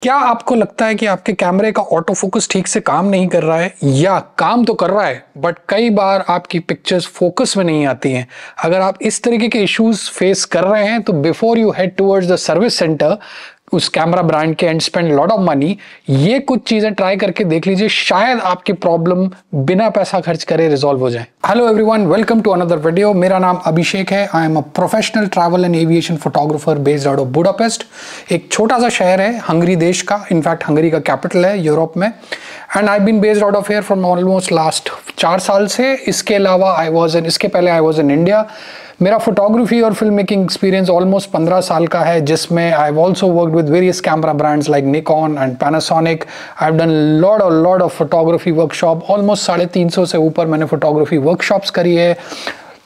क्या आपको लगता है कि आपके कैमरे का ऑटो फोकस ठीक से काम नहीं कर रहा है, या काम तो कर रहा है बट कई बार आपकी पिक्चर्स फोकस में नहीं आती हैं? अगर आप इस तरीके के इश्यूज फेस कर रहे हैं तो before you head towards the service centre उस कैमरा ब्रांड के and spend lot of money, ये कुछ चीजें ट्राई करके देख लीजिए, शायद आपकी प्रॉब्लम बिना पैसा खर्च करे रिजॉल्व हो जाए। Hello everyone, welcome to another video. मेरा नाम अभिषेक है। I am a professional travel and aviation photographer based out of Budapest. एक छोटा सा शहर है हंगरी देश का, इनफैक्ट हंगरी का कैपिटल है यूरोप में। And I been based out of here from almost last 4 साल से। इसके अलावा इसके पहले आई वॉज इन इंडिया। मेरा फोटोग्राफी और फिल्म मेकिंग एक्सपीरियंस ऑलमोस्ट 15 साल का है, जिसमें आई have also worked with various camera brands like Nikon and Panasonic. I have done lot of photography workshop. Almost 350 से ऊपर मैंने फोटोग्राफी वर्कशॉप्स करी है।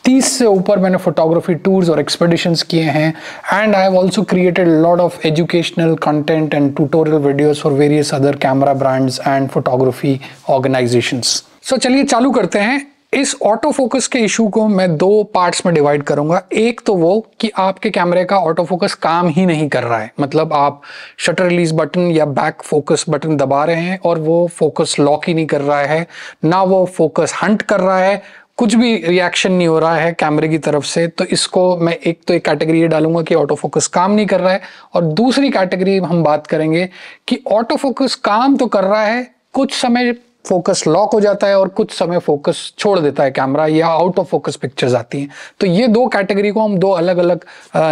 30 से ऊपर मैंने फोटोग्राफी टूर्स और एक्सपेडिशंस किए हैं। And I have also created lot of educational content and tutorial videos for various other camera brands and photography organisations. So चलिए चालू करते हैं। इस ऑटो फोकस के इशू को मैं 2 पार्ट्स में डिवाइड करूंगा। एक तो वो कि आपके कैमरे का ऑटो फोकस काम ही नहीं कर रहा है, मतलब आप शटर रिलीज बटन या बैक फोकस बटन दबा रहे हैं और वो फोकस लॉक ही नहीं कर रहा है, ना वो फोकस हंट कर रहा है, कुछ भी रिएक्शन नहीं हो रहा है कैमरे की तरफ से। तो इसको मैं एक कैटेगरी ये डालूंगा कि ऑटो फोकस काम नहीं कर रहा है, और दूसरी कैटेगरी हम बात करेंगे कि ऑटो फोकस काम तो कर रहा है, कुछ समय फोकस लॉक हो जाता है और कुछ समय फोकस छोड़ देता है कैमरा, या आउट ऑफ फोकस पिक्चर्स आती हैं। तो ये 2 कैटेगरी को हम 2 अलग अलग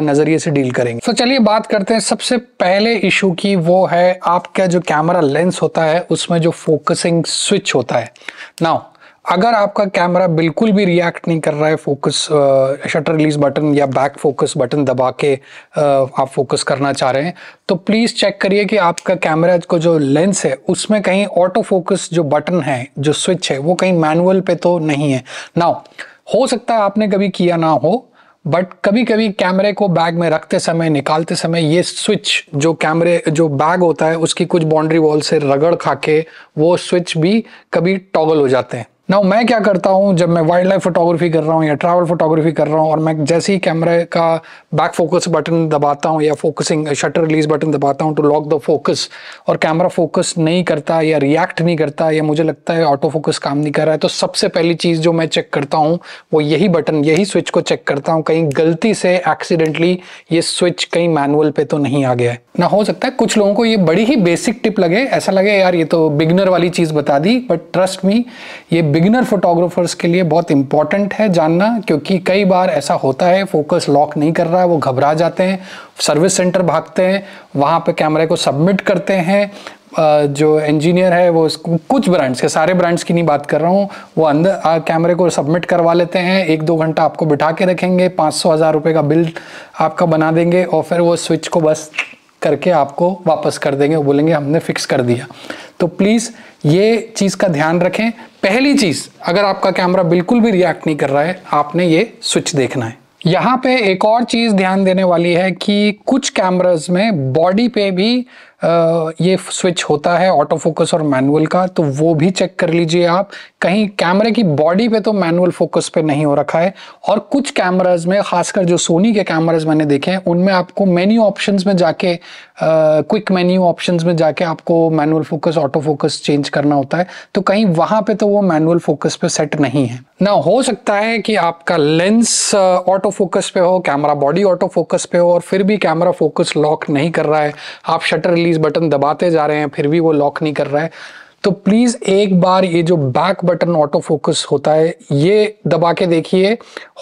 नजरिए से डील करेंगे। तो चलिए बात करते हैं सबसे पहले इशू की। वो है आपका जो कैमरा लेंस होता है उसमें जो फोकसिंग स्विच होता है। नाउ अगर आपका कैमरा बिल्कुल भी रिएक्ट नहीं कर रहा है फोकस शटर रिलीज बटन या बैक फोकस बटन दबा के आप फोकस करना चाह रहे हैं, तो प्लीज चेक करिए कि आपका कैमरा को जो लेंस है उसमें कहीं ऑटो फोकस जो बटन है, जो स्विच है, वो कहीं मैनुअल पे तो नहीं है। नाउ हो सकता है आपने कभी किया ना हो, बट कभी कभी कैमरे को बैग में रखते समय, निकालते समय ये स्विच जो बैग होता है उसकी कुछ बाउंड्री वॉल से रगड़ खा के वो स्विच भी कभी टॉगल हो जाते हैं। नाउ मैं क्या करता हूँ, जब मैं वाइल्ड लाइफ फोटोग्राफी कर रहा हूँ या ट्रैवल फोटोग्राफी कर रहा हूँ और मैं जैसे ही कैमरे का बैक फोकस बटन दबाता हूँ या फोकसिंग शटर रिलीज बटन दबाता हूँ टू लॉक द फोकस, और कैमरा फोकस नहीं करता या रिएक्ट नहीं करता या मुझे लगता है ऑटो फोकस काम नहीं कर रहा है, तो सबसे पहली चीज जो मैं चेक करता हूँ वो यही स्विच को चेक करता हूँ, कहीं गलती से एक्सीडेंटली ये स्विच कहीं मैनुअल पे तो नहीं आ गया है ना। हो सकता है कुछ लोगों को ये बड़ी ही बेसिक टिप लगे, ऐसा लगे यार ये तो बिगिनर वाली चीज बता दी, बट ट्रस्ट मी ये बिगिनर फोटोग्राफर्स के लिए बहुत इंपॉर्टेंट है जानना, क्योंकि कई बार ऐसा होता है फोकस लॉक नहीं कर रहा है, वो घबरा जाते हैं, सर्विस सेंटर भागते हैं, वहां पे कैमरे को सबमिट करते हैं। जो इंजीनियर है वो कुछ ब्रांड्स के, सारे ब्रांड्स की नहीं बात कर रहा हूँ, वो अंदर कैमरे को सबमिट करवा लेते हैं, 1-2 घंटा आपको बिठा के रखेंगे, 500-1000 रुपए का बिल आपका बना देंगे और फिर वो स्विच को बस करके आपको वापस कर देंगे, वो बोलेंगे हमने फिक्स कर दिया। तो प्लीज ये चीज का ध्यान रखें। पहली चीज, अगर आपका कैमरा बिल्कुल भी रिएक्ट नहीं कर रहा है, आपने ये स्विच देखना है। यहाँ पे एक और चीज ध्यान देने वाली है कि कुछ कैमरास में बॉडी पे भी ये स्विच होता है ऑटो फोकस और मैनुअल का, तो वो भी चेक कर लीजिए आप, कहीं कैमरे की बॉडी पे तो मैनुअल फोकस पे नहीं हो रखा है। और कुछ कैमरास में, खासकर जो सोनी के कैमरास मैंने देखे हैं, उनमें आपको मेन्यू ऑप्शंस में जाके क्विक मेन्यू ऑप्शंस में जाके आपको manual focus auto focus change करना होता है, तो कहीं वहां पे तो वो मैनुअल फोकस पे सेट नहीं है ना। हो सकता है कि आपका लेंस ऑटो फोकस पे हो, कैमरा बॉडी ऑटो फोकस पे हो, और फिर भी कैमरा फोकस लॉक नहीं कर रहा है, आप शटर रिलीज बटन दबाते जा रहे हैं फिर भी वो लॉक नहीं कर रहा है, तो प्लीज एक बार ये जो बैक बटन ऑटो फोकस होता है ये दबा के देखिए।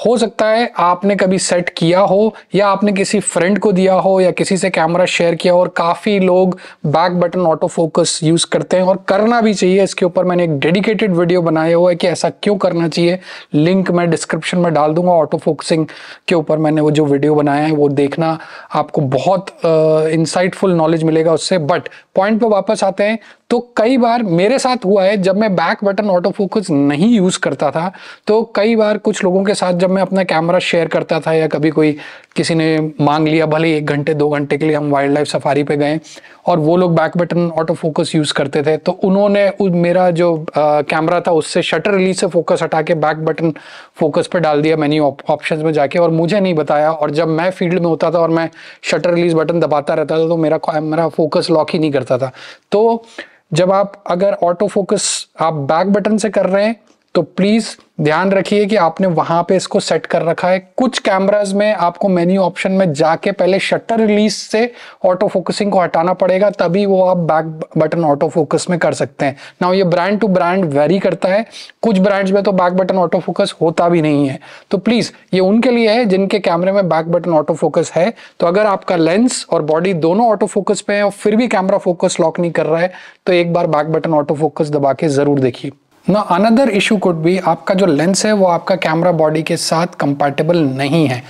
हो सकता है आपने कभी सेट किया हो या आपने किसी फ्रेंड को दिया हो या किसी से कैमरा शेयर किया हो, और काफी लोग back button auto focus use करते हैं, और करना भी चाहिए। इसके ऊपर मैंने एक डेडिकेटेड वीडियो बनाया हुआ है कि ऐसा क्यों करना चाहिए, लिंक मैं डिस्क्रिप्शन में डाल दूंगा। ऑटो फोकसिंग के ऊपर मैंने वो जो वीडियो बनाया है वो देखना, आपको बहुत इंसाइटफुल नॉलेज मिलेगा उससे। बट पॉइंट पे वापस आते हैं, तो कई बार मेरे साथ हुआ है जब मैं बैक बटन ऑटो फोकस नहीं यूज करता था, तो कई बार कुछ लोगों के साथ जब मैं अपना कैमरा शेयर करता था या कभी कोई किसी ने मांग लिया, भले 1 घंटे 2 घंटे के लिए हम वाइल्ड लाइफ सफारी पे गए और वो लोग back button auto focus use करते थे, तो उन्होंने मेरा जो कैमरा था उससे शटर रिलीज से फोकस हटा के बैक बटन फोकस पे डाल दिया मेन्यू ऑप्शंस में जाके, और मुझे नहीं बताया। और जब मैं फील्ड में होता था और मैं शटर रिलीज बटन दबाता रहता था तो मेरा फोकस लॉक ही नहीं करता था। तो जब आप अगर ऑटो फोकस आप बैक बटन से कर रहे हैं तो प्लीज ध्यान रखिए कि आपने वहां पे इसको सेट कर रखा है। कुछ कैमरास में आपको मेन्यू ऑप्शन में जाके पहले शटर रिलीज से ऑटो फोकसिंग को हटाना पड़ेगा, तभी वो आप बैक बटन ऑटो फोकस में कर सकते हैं। नाउ ये ब्रांड टू ब्रांड वेरी करता है, कुछ ब्रांड्स में तो बैक बटन ऑटो फोकस होता भी नहीं है। तो प्लीज ये उनके लिए है जिनके कैमरे में बैक बटन ऑटो फोकस है। तो अगर आपका लेंस और बॉडी दोनों ऑटो फोकस पे है और फिर भी कैमरा फोकस लॉक नहीं कर रहा है तो एक बार बैक बटन ऑटो फोकस दबा के जरूर देखिए। ना अनदर इशू कुड बी आपका जो लेंस है वो आपका कैमरा बॉडी के साथ कंपैटिबल नहीं है।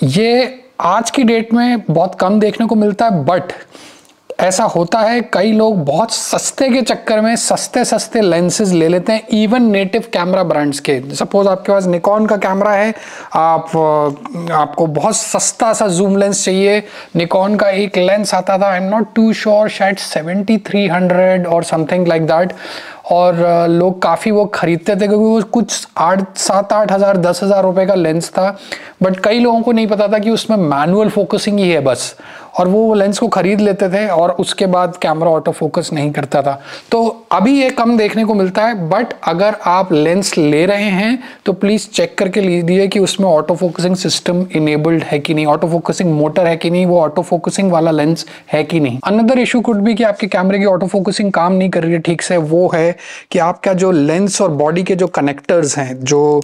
ये आज की डेट में बहुत कम देखने को मिलता है, बट ऐसा होता है। कई लोग बहुत सस्ते के चक्कर में सस्ते लेंसेज ले लेते हैं, इवन नेटिव कैमरा ब्रांड्स के। सपोज आपके पास निकॉन का कैमरा है, आपको बहुत सस्ता सा जूम लेंस चाहिए। निकॉन का एक लेंस आता था, I am not too sure, शायद 7300 और समथिंग लाइक दैट, और लोग काफ़ी वो खरीदते थे क्योंकि वो कुछ 7-8 हज़ार 10 हज़ार रुपये का लेंस था। बट कई लोगों को नहीं पता था कि उसमें मैनुअल फोकसिंग ही है बस, और वो लेंस को खरीद लेते थे और उसके बाद कैमरा ऑटो फोकस नहीं करता था। तो अभी ये कम देखने को मिलता है, बट अगर आप लेंस ले रहे हैं तो प्लीज़ चेक करके लीजिए कि उसमें ऑटो फोकसिंग सिस्टम इनेबल्ड है कि नहीं, ऑटो फोकसिंग मोटर है कि नहीं, वो ऑटो फोकसिंग वाला लेंस है कि नहीं। अनदर इशू कुड भी कि आपके कैमरे की ऑटो फोकसिंग काम नहीं कर रही है ठीक से, वो है कि आपका जो लेंस और बॉडी के जो कनेक्टर्स हैं, जो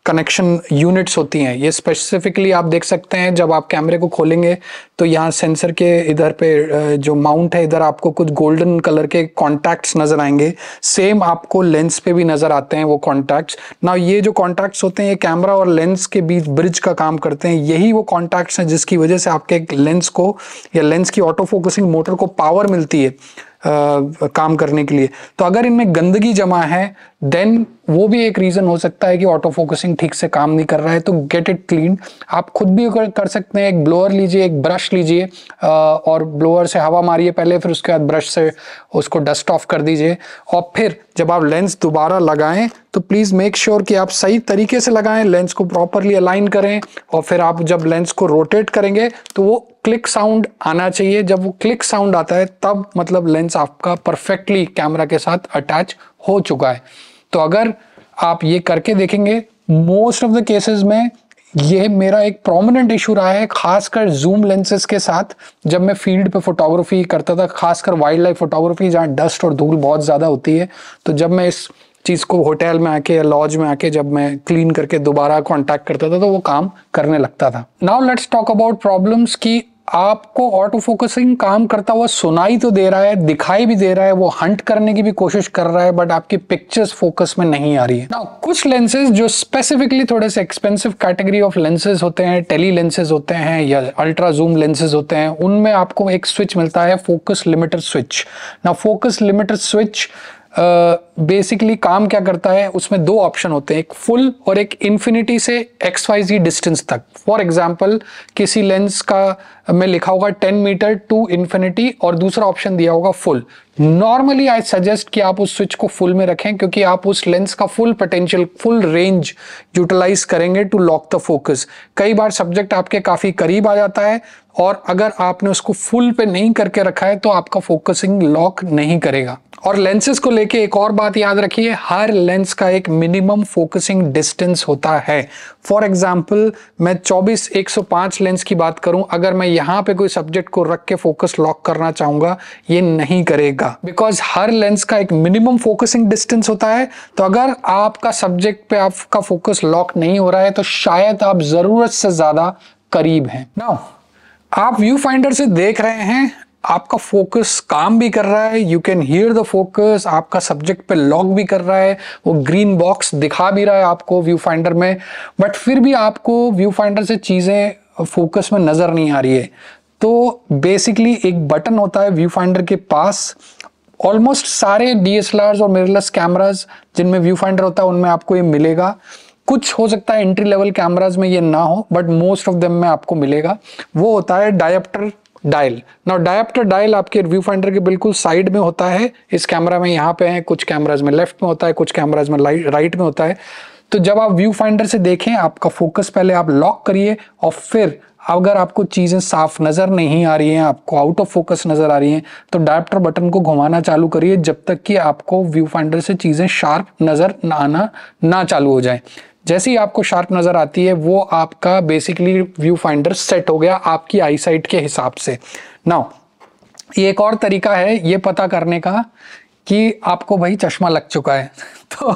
कनेक्शन यूनिट्स होती हैं, ये स्पेसिफिकली आप देख सकते हैं जब आप कैमरे को खोलेंगे तो यहाँ सेंसर के इधर पे जो माउंट है इधर आपको कुछ गोल्डन कलर के कॉन्टैक्ट्स नजर आएंगे। सेम आपको लेंस पे भी नजर आते हैं वो कॉन्टैक्ट्स। ना ये जो कॉन्टैक्ट्स होते हैं ये कैमरा और लेंस के बीच ब्रिज का काम करते हैं। यही वो कॉन्टैक्ट्स हैं जिसकी वजह से आपके लेंस को या लेंस की ऑटो फोकसिंग मोटर को पावर मिलती है काम करने के लिए। तो अगर इनमें गंदगी जमा है देन वो भी एक रीजन हो सकता है कि ऑटो फोकसिंग ठीक से काम नहीं कर रहा है। तो गेट इट क्लीन। आप खुद भी कर सकते हैं, एक ब्लोअर लीजिए, एक ब्रश लीजिए और ब्लोअर से हवा मारिए पहले, फिर उसके बाद ब्रश से उसको डस्ट ऑफ कर दीजिए। और फिर जब आप लेंस दोबारा लगाएं तो प्लीज मेक श्योर कि आप सही तरीके से लगाएं, लेंस को प्रॉपरली अलाइन करें, और फिर आप जब लेंस को रोटेट करेंगे तो वो क्लिक साउंड आना चाहिए। जब वो क्लिक साउंड आता है तब मतलब लेंस आपका परफेक्टली कैमरा के साथ अटैच हो चुका है। तो अगर आप ये करके देखेंगे, मोस्ट ऑफ द केसेस में ये मेरा एक प्रोमिनेंट इशू रहा है, खासकर जूम लेंसेज के साथ। जब मैं फील्ड पे फोटोग्राफी करता था, खासकर वाइल्ड लाइफ फोटोग्राफी जहाँ डस्ट और धूल बहुत ज्यादा होती है, तो जब मैं इस चीज को होटल में आके या लॉज में आके जब मैं क्लीन करके दोबारा कांटेक्ट करता था तो वो काम करने लगता था। Now let's talk about problems की आपको ऑटो फोकसिंग काम करता हुआ सुनाई तो दे रहा है, दिखाई भी दे रहा है, वो हंट करने की भी कोशिश कर रहा है, बट आपकी पिक्चर्स फोकस में नहीं आ रही है। नाउ कुछ लेंसेज जो स्पेसिफिकली थोड़े से एक्सपेंसिव कैटेगरी ऑफ लेंसेज होते हैं, टेली लेंसेज होते हैं या अल्ट्रा जूम लेंसेज होते हैं, उनमें आपको एक स्विच मिलता है, focus limiter switch. Now focus limiter switch basically काम क्या करता है, उसमें 2 ऑप्शन होते हैं, एक फुल और एक इन्फिनिटी से XYZ डिस्टेंस तक। फॉर एग्जांपल किसी लेंस का में लिखा होगा 10 मीटर टू इन्फिनिटी और दूसरा ऑप्शन दिया होगा फुल। नॉर्मली आई सजेस्ट कि आप उस स्विच को फुल में रखें क्योंकि आप उस लेंस का full potential, full range utilise करेंगे टू लॉक द फोकस। कई बार सब्जेक्ट आपके काफी करीब आ जाता है और अगर आपने उसको फुल पे नहीं करके रखा है तो आपका फोकसिंग लॉक नहीं करेगा। और लेंसेज को लेके एक और बात याद रखिए, हर लेंस का एक मिनिमम फोकसिंग डिस्टेंस होता है। फॉर एग्जांपल मैं 24-105 लेंस की बात करूं, अगर मैं यहां पे कोई सब्जेक्ट को रख के फोकस लॉक करना चाहूंगा ये नहीं करेगा, बिकॉज हर लेंस का एक मिनिमम फोकसिंग डिस्टेंस होता है। तो अगर आपका सब्जेक्ट पे आपका फोकस लॉक नहीं हो रहा है तो शायद आप जरूरत से ज्यादा करीब हैं। नाउ आप व्यू फाइंडर से देख रहे हैं, आपका फोकस काम भी कर रहा है, you can hear the focus, आपका सब्जेक्ट पे लॉक भी कर रहा है, वो ग्रीन बॉक्स दिखा भी रहा है आपको व्यू फाइंडर में, बट फिर भी आपको व्यू फाइंडर से चीजें फोकस में नजर नहीं आ रही है। तो बेसिकली एक बटन होता है व्यू फाइंडर के पास, ऑलमोस्ट सारे DSLRs और मिररलेस कैमराज जिनमें व्यू फाइंडर होता है उनमें आपको ये मिलेगा। कुछ हो सकता है एंट्री लेवल कैमराज में ये ना हो, बट मोस्ट ऑफ देम में आपको मिलेगा। वो होता है dioptre dial. Now dioptre dial आपके व्यू फाइंडर के बिल्कुल साइड में होता है। इस कैमरा में यहाँ पे है, कुछ कैमराज में लेफ्ट में होता है, कुछ कैमराज में राइट में होता है। तो जब आप व्यू फाइंडर से देखें, आपका फोकस पहले आप लॉक करिए और फिर अगर आपको चीजें साफ नजर नहीं आ रही हैं, आपको आउट ऑफ फोकस नजर आ रही हैं, तो डायोप्टर बटन को घुमाना चालू करिए जब तक कि आपको व्यू फाइंडर से चीजें शार्प नजर आना ना चालू हो जाए। जैसे ही आपको शार्प नजर आती है वो आपका बेसिकली व्यू फाइंडर सेट हो गया आपकी आई साइट के हिसाब से। नाउ ये एक और तरीका है ये पता करने का कि आपको भाई चश्मा लग चुका है। तो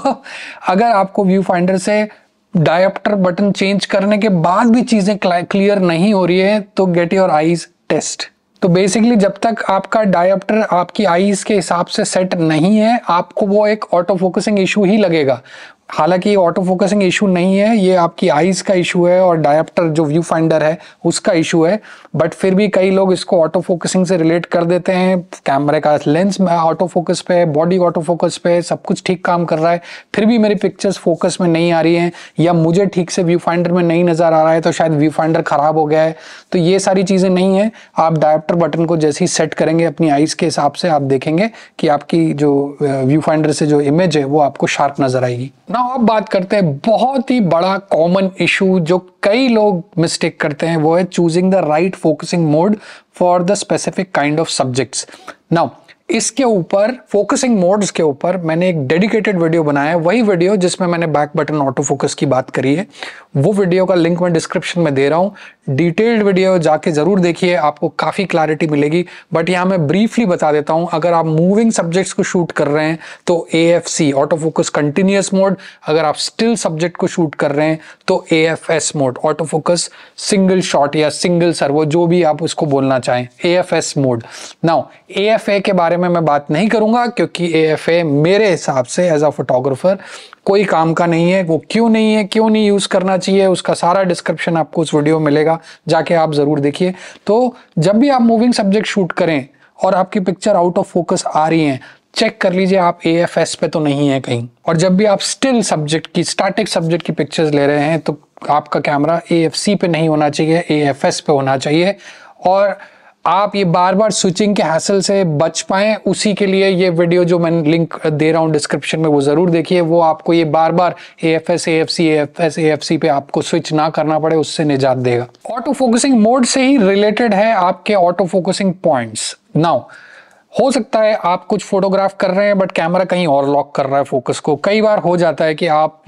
अगर आपको व्यू फाइंडर से डायोप्टर बटन चेंज करने के बाद भी चीजें क्लियर नहीं हो रही है तो गेट योर आईज टेस्ट। तो बेसिकली जब तक आपका डायोप्टर आपकी आईज के हिसाब से सेट नहीं है, आपको वो एक ऑटो फोकसिंग इशू ही लगेगा। हालांकि ये ऑटो फोकसिंग इशू नहीं है, ये आपकी आईज का इशू है और डायोप्टर जो व्यू फाइंडर है उसका इशू है। बट फिर भी कई लोग इसको ऑटो फोकसिंग से रिलेट कर देते हैं। कैमरे का लेंस ऑटो फोकस पे है, बॉडी ऑटो फोकस पे है, सब कुछ ठीक काम कर रहा है, फिर भी मेरी पिक्चर्स फोकस में नहीं आ रही हैं या मुझे ठीक से व्यू फाइंडर में नहीं नजर आ रहा है तो शायद व्यू फाइंडर खराब हो गया है। तो ये सारी चीजें नहीं है। आप डायोप्टर बटन को जैसे ही सेट करेंगे अपनी आईज के हिसाब से, आप देखेंगे कि आपकी जो व्यू फाइंडर से जो इमेज है वो आपको शार्प नजर आएगी। ना अब बात करते हैं बहुत ही बड़ा कॉमन इशू जो कई लोग मिस्टेक करते हैं, वो है choosing the right focusing mode for the specific kind of subjects. Now इसके ऊपर फोकसिंग मोड्स के ऊपर मैंने एक डेडिकेटेड वीडियो बनाया है, वही वीडियो जिसमें मैंने बैक बटन ऑटो फोकस की बात करी है। वो वीडियो का लिंक मैं डिस्क्रिप्शन में दे रहा हूं। डिटेल्ड वीडियो जाके जरूर देखिए, आपको काफी क्लैरिटी मिलेगी। बट यहां मैं ब्रीफली बता देता हूं, अगर आप मूविंग सब्जेक्ट्स को शूट कर रहे हैं तो AFC auto focus continuous mode, अगर आप स्टिल सब्जेक्ट को शूट कर रहे हैं तो AFS mode auto focus single shot या सिंगल सर्वो, जो भी आप उसको बोलना चाहें, AFS मोड। नाउ AFA के बारे में मैं बात नहीं करूंगा क्योंकि AFA मेरे हिसाब से एज अ फोटोग्राफर कोई काम का नहीं है। वो क्यों नहीं है, क्यों नहीं यूज करना चाहिए, उसका सारा डिस्क्रिप्शन आपको उस वीडियो में मिलेगा, जाके आप जरूर देखिए। तो जब भी आप मूविंग सब्जेक्ट शूट करें और आपकी पिक्चर आउट ऑफ फोकस आ रही है, चेक कर लीजिए आप AFS पे तो नहीं है कहीं। और जब भी आप स्टिल सब्जेक्ट की, स्टैटिक सब्जेक्ट की पिक्चर्स ले रहे हैं तो आपका कैमरा AFC पे नहीं होना चाहिए, AFS पे होना चाहिए। और आप ये बार बार स्विचिंग के हैसल से बच पाएं, उसी के लिए ये वीडियो जो मैं लिंक दे रहा हूं डिस्क्रिप्शन में वो जरूर देखिए। वो आपको ये बार बार AFS AFC AFS AFC पे आपको स्विच ना करना पड़े, उससे निजात देगा। ऑटो फोकसिंग मोड से ही रिलेटेड है आपके ऑटो फोकसिंग पॉइंट्स। नाउ हो सकता है आप कुछ फोटोग्राफ कर रहे हैं बट कैमरा कहीं और लॉक कर रहा है फोकस को। कई बार हो जाता है कि आप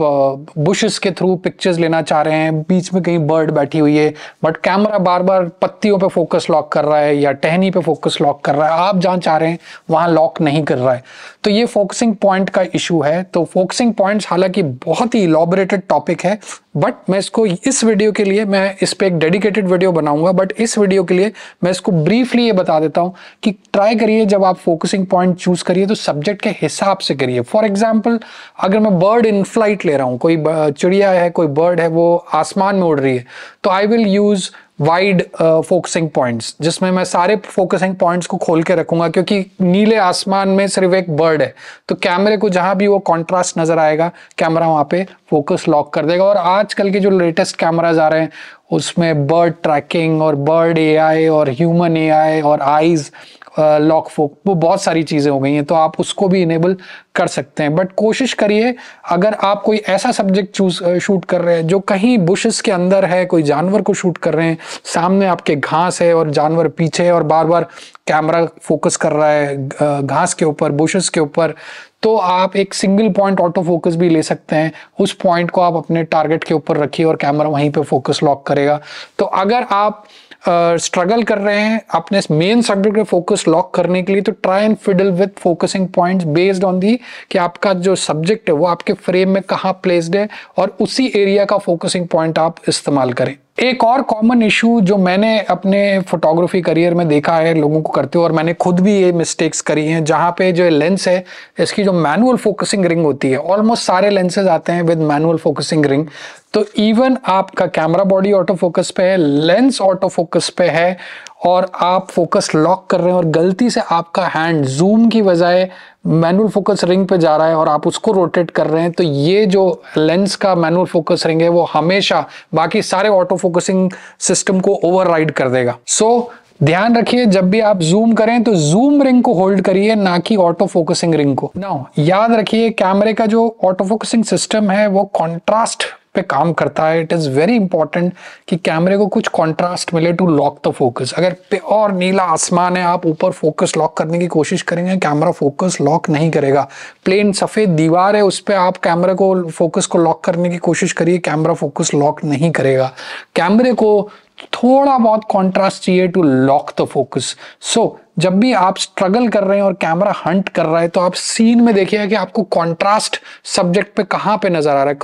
बुशेस के थ्रू पिक्चर्स लेना चाह रहे हैं, बीच में कहीं बर्ड बैठी हुई है बट कैमरा बार बार पत्तियों पे फोकस लॉक कर रहा है या टहनी पे फोकस लॉक कर रहा है, आप जहां चाह रहे हैं वहां लॉक नहीं कर रहा है। तो ये फोकसिंग पॉइंट का इशू है। तो फोकसिंग पॉइंट्स हालांकि बहुत ही इलॉबरेटेड टॉपिक है, बट मैं इसको इस वीडियो के लिए, मैं इस पे एक डेडिकेटेड वीडियो बनाऊंगा, बट इस वीडियो के लिए मैं इसको ब्रीफली ये बता देता हूं कि ट्राई करिए जब आप फोकसिंग पॉइंट चूज करिए तो सब्जेक्ट के हिसाब से करिए। फॉर एग्जांपल अगर मैं बर्ड इन फ्लाइट ले रहा हूं, कोई चिड़िया है, कोई बर्ड है, वो आसमान में उड़ रही है, तो I will use wide focusing points, जिसमें मैं सारे फोकसिंग पॉइंट्स को खोल के रखूंगा क्योंकि नीले आसमान में सिर्फ एक बर्ड है तो कैमरे को जहां भी वो कॉन्ट्रास्ट नजर आएगा कैमरा वहां पे फोकस लॉक कर देगा। और आजकल के जो लेटेस्ट कैमराज आ रहे हैं उसमें बर्ड ट्रैकिंग और बर्ड AI और ह्यूमन AI और आईज लॉक फोक, वो बहुत सारी चीजें हो गई हैं, तो आप उसको भी इनेबल कर सकते हैं। बट कोशिश करिए अगर आप कोई ऐसा सब्जेक्ट शूट कर रहे हैं जो कहीं बुशेस के अंदर है, कोई जानवर को शूट कर रहे हैं, सामने आपके घास है और जानवर पीछे है और बार बार कैमरा फोकस कर रहा है घास के ऊपर, बुशेस के ऊपर, तो आप एक सिंगल पॉइंट ऑटो फोकस भी ले सकते हैं। उस पॉइंट को आप अपने टारगेट के ऊपर रखिए और कैमरा वहीं पे फोकस लॉक करेगा। तो अगर आप स्ट्रगल कर रहे हैं अपने मेन सब्जेक्ट पे फोकस लॉक करने के लिए, तो try and fiddle with focusing points based on the कि आपका जो सब्जेक्ट है वो आपके फ्रेम में कहाँ प्लेस्ड है और उसी एरिया का फोकसिंग पॉइंट आप इस्तेमाल करें। एक और कॉमन इशू जो मैंने अपने फोटोग्राफी करियर में देखा है लोगों को करते हुए, और मैंने खुद भी ये मिस्टेक्स करी हैं, जहां पे जो लेंस है इसकी जो मैनुअल फोकसिंग रिंग होती है, ऑलमोस्ट सारे लेंसेज आते हैं विद मैनुअल फोकसिंग रिंग, तो इवन आपका कैमरा बॉडी ऑटो फोकस पे है, लेंस ऑटो फोकस पे है और आप फोकस लॉक कर रहे हैं और गलती से आपका हैंड जूम की बजाय मैनुअल फोकस रिंग पे जा रहा है और आप उसको रोटेट कर रहे हैं, तो ये जो लेंस का मैनुअल फोकस रिंग है वो हमेशा बाकी सारे ऑटो फोकसिंग सिस्टम को ओवरराइड कर देगा। सो ध्यान रखिए, जब भी आप जूम करें तो जूम रिंग को होल्ड करिए, ना कि ऑटो फोकसिंग रिंग को। नाउ याद रखिए, कैमरे का जो ऑटो फोकसिंग सिस्टम है वो कॉन्ट्रास्ट पे काम करता है। इट इज वेरी इंपॉर्टेंट कि कैमरे को कुछ कॉन्ट्रास्ट मिले टू लॉक द फोकस। अगर प्योर नीला आसमान है, आप ऊपर फोकस लॉक करने की कोशिश करेंगे, कैमरा फोकस लॉक नहीं करेगा। प्लेन सफेद दीवार है, उस पर आप कैमरे को फोकस को लॉक करने की कोशिश करिए, कैमरा फोकस लॉक नहीं करेगा। कैमरे को थोड़ा बहुत कॉन्ट्रास्ट चाहिए टू लॉक द फोकस। सो जब भी आप स्ट्रगल कर रहे हैं और कैमरा हंट कर रहा है, तो आप सीन में देखिएगा कि आपको कॉन्ट्रास्ट सब्जेक्ट पे कहाँ पे नजर आ रहा है।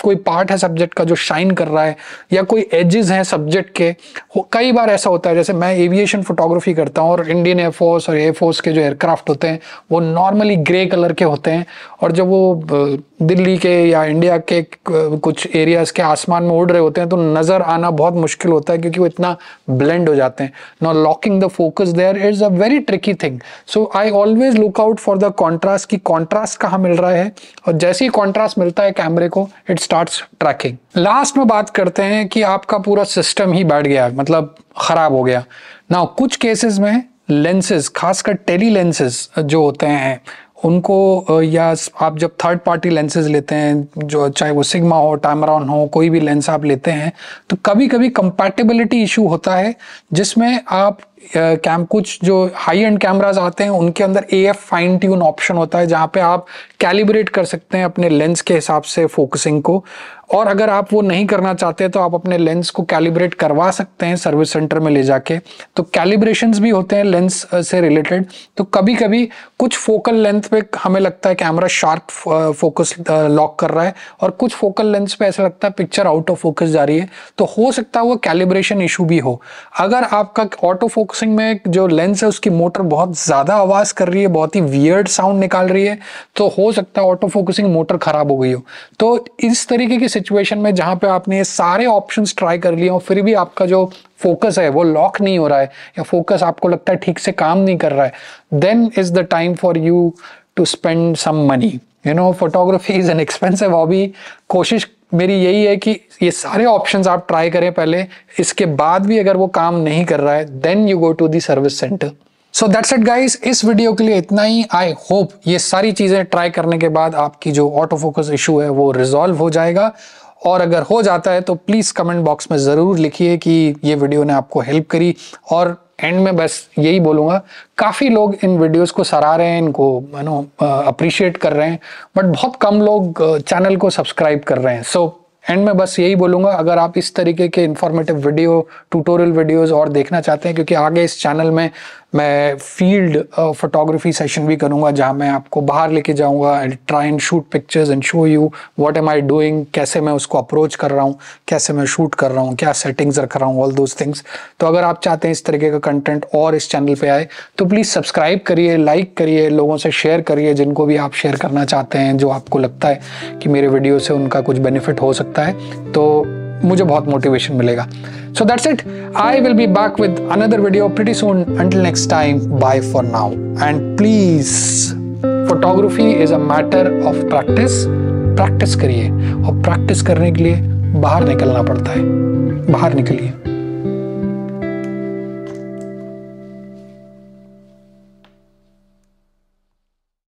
कोई पार्ट है सब्जेक्ट का जो शाइन कर रहा है, या कोई एजेस हैं सब्जेक्ट के। कई बार ऐसा होता है, जैसे मैं एविएशन फोटोग्राफी करता हूँ और इंडियन एयरफोर्स और एयरफोर्स के जो एयरक्राफ्ट होते हैं वो नॉर्मली ग्रे कलर के होते हैं, और जब वो दिल्ली के या इंडिया के कुछ एरियाज के आसमान में उड़ रहे होते हैं तो नजर आना बहुत मुश्किल होता है, क्योंकि वो इतना ब्लेंड हो जाते हैं। Now locking the focus there is a very tricky thing. So I always look out for the contrast, की कॉन्ट्रास्ट कहाँ मिल रहा है, और जैसे ही कॉन्ट्रास्ट मिलता है कैमरे को, इट स्टार्ट्स ट्रैकिंग। लास्ट में बात करते हैं कि आपका पूरा सिस्टम ही बैठ गया, मतलब खराब हो गया। नाउ कुछ केसेस में लेंसेज, खासकर टेली लेंसेज जो होते हैं उनको, या आप जब थर्ड पार्टी लेंसेज लेते हैं, जो चाहे वो सिग्मा हो, टामरॉन हो, कोई भी लेंस आप लेते हैं, तो कभी कभी कंपैटिबिलिटी इशू होता है, जिसमें आप कुछ जो हाई एंड कैमराज आते हैं उनके अंदर AF फाइन ट्यून ऑप्शन होता है, जहां पे आप कैलिब्रेट कर सकते हैं अपने लेंस के हिसाब से फोकसिंग को। और अगर आप वो नहीं करना चाहते तो आप अपने लेंस को कैलिब्रेट करवा सकते हैं सर्विस सेंटर में ले जाके। तो कैलिब्रेशंस भी होते हैं लेंस से रिलेटेड। तो कभी कभी कुछ फोकल लेंथ पे हमें लगता है कैमरा शार्प फोकस लॉक कर रहा है, और कुछ फोकल लेंस पे ऐसा लगता है पिक्चर आउट ऑफ फोकस जा रही है। तो हो सकता है वो कैलिब्रेशन इशू भी हो। अगर आपका ऑटो फोकसिंग में जो लेंस है उसकी मोटर बहुत ज्यादा आवाज कर रही है, बहुत ही वियर्ड साउंड निकाल रही है, तो हो सकता है ऑटो फोकसिंग मोटर खराब हो गई हो। तो इस तरीके की सिचुएशन में जहां पे आपने ये सारे ऑप्शंस ट्राई कर लिए और फिर भी आपका जो फोकस है वो लॉक नहीं हो रहा है, या फोकस आपको लगता है ठीक से काम नहीं कर रहा है, then is the time for you to spend some money. You know, photography is an expensive hobby. कोशिश मेरी यही है कि ये सारे ऑप्शंस आप ट्राई करें पहले, इसके बाद भी अगर वो काम नहीं कर रहा है, then you go to the service centre. So that's it guys, इस वीडियो के लिए इतना ही। आई होप ये सारी चीजें ट्राई करने के बाद आपकी जो ऑटो फोकस इशू है वो रिजॉल्व हो जाएगा, और अगर हो जाता है तो प्लीज कमेंट बॉक्स में जरूर लिखिए कि ये वीडियो ने आपको हेल्प करी। और एंड में बस यही बोलूंगा, काफी लोग इन वीडियोस को सराह रहे हैं, इनको अप्रिशिएट कर रहे हैं, बट बहुत कम लोग चैनल को सब्सक्राइब कर रहे हैं। सो एंड में बस यही बोलूंगा, अगर आप इस तरीके के इंफॉर्मेटिव वीडियो, ट्यूटोरियल वीडियोस और देखना चाहते हैं, क्योंकि आगे इस चैनल में मैं फील्ड फोटोग्राफी सेशन भी करूंगा, जहां मैं आपको बाहर लेके जाऊंगा, I try and shoot pictures and show you what am I doing, कैसे मैं उसको अप्रोच कर रहा हूं, कैसे मैं शूट कर रहा हूं, क्या सेटिंग्स रख रहा हूं, ऑल दोज थिंग्स। तो अगर आप चाहते हैं इस तरीके का कंटेंट और इस चैनल पे आए, तो प्लीज सब्सक्राइब करिए, लाइक करिए, लोगों से शेयर करिए, जिनको भी आप शेयर करना चाहते हैं, जो आपको लगता है कि मेरे वीडियो से उनका कुछ बेनिफिट हो सकता है, तो मुझे बहुत मोटिवेशन मिलेगा। So that's it. I will be back with another video pretty soon. Until next time, bye for now. And please, photography is a matter of practice. Practice करिए, और practice करने के लिए बाहर निकलना पड़ता है। बाहर निकलिए।